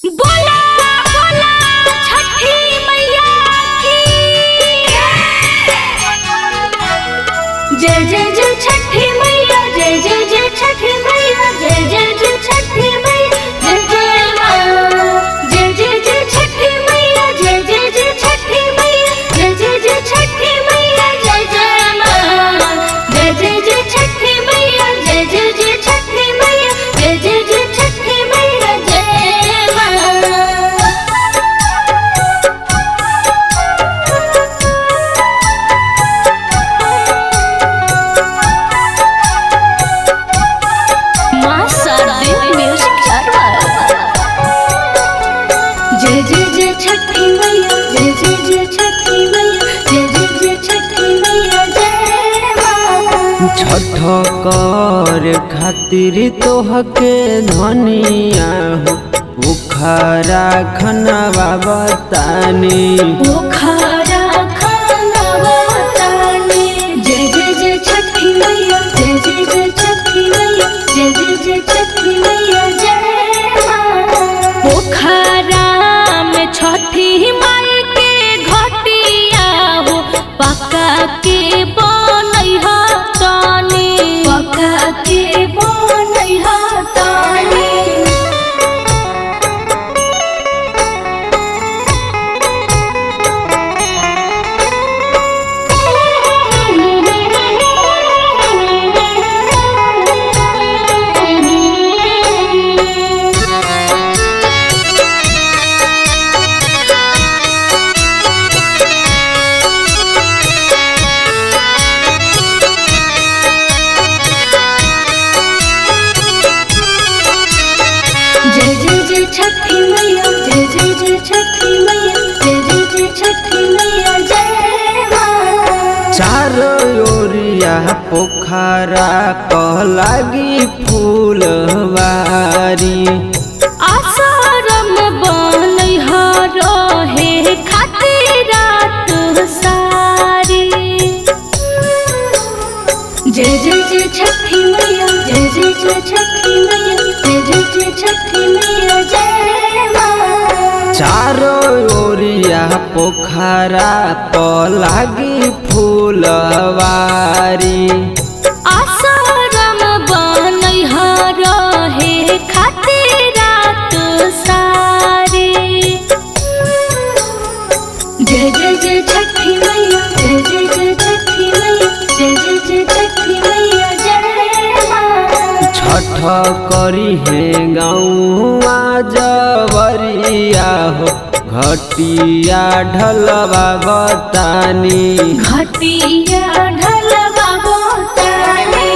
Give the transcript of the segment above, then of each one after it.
बोला बोला छठी मैया की जय जय जय छठी मैया, जय जय जय छठी मैया, जय जय जय छठी मैया, जय जय माँ, जय जय जय छठी मैया, जय जय जय छठी मैया, जय जय जय छठी मैया, जय जय माँ, जय जय जय छठी मैया, जय जय जय छठी मैया, जय जय जय छठी मैया, जय माँ। माँ शारदे म्यूजिक सर्वर। जय जय जय छठी मैया, जय जय जय छठी मैया, जय जय जय छठी मैया, जय माँ। छठ कर खातिर तोहके धनिया हो बुखारा खनवा बतानी। बुखारा खनवा बतानी। जय जय जय छठी मैया, जय जय जय छठी मैया, जय जय जय छठी मैया, जय माँ। बुखारा में छठी माई के घटिया हो पका के बनैहा तानी, पका के बनैहा तानी। जय जय जय छठी मैया, जय जय जय छठी मैया, जय जय जय छठी मैया, जय माँ। चारो ओरिया पोखरा कह लागी फूलवारी। आसारम बनैहा रहे खातिर रात सारी। जय जय जय छठी मैया, जय जय जय छठी मैया, जय जय जय छठी मैया, जय माँ। चारो ओरिया पोखरा कह लागी फूलवारी। आसारम बनैहा रहे खातिर रात सारी। जय जय जय छठी मैया, जय जय जय छठी मैया, जय जय जय छठी मैया, जय माँ। छठ करी है गौआ जवरिया हो घटिया ढलवा बतानी। घटिया ढलवा बतानी।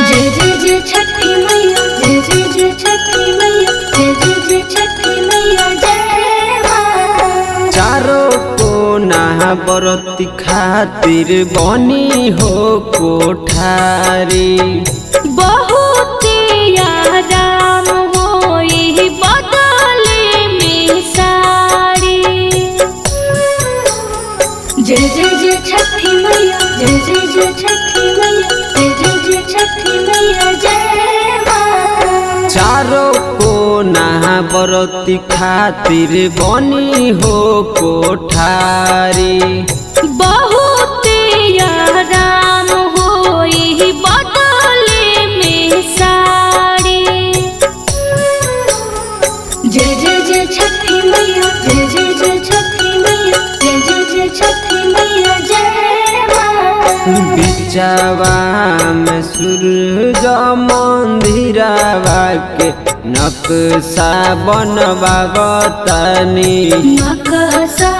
जय जय जय छठी मैया, जय जय जय छठी मैया, जय जय जय छठी मैया, जय माँ। चारो कोना बरती खातिर बनी हो कोठारी। बहुत आराम होई बदले में साड़ी। जय जय जय छठी मैया, जय जय जय छठी मैया, जय जय जय छठी मैया, जय माँ। चारो कोना बरती खातिर बनी हो कोठारी। बहुत आराम होई बदले में साड़ी। जय जय जय छठी मैया, जय जय जय छठी मैया, जय जय जय छठी मैया, जय माँ। बिचवा में सूरज मंदिरवा के नक्शा बनवा बतानी। नक्शा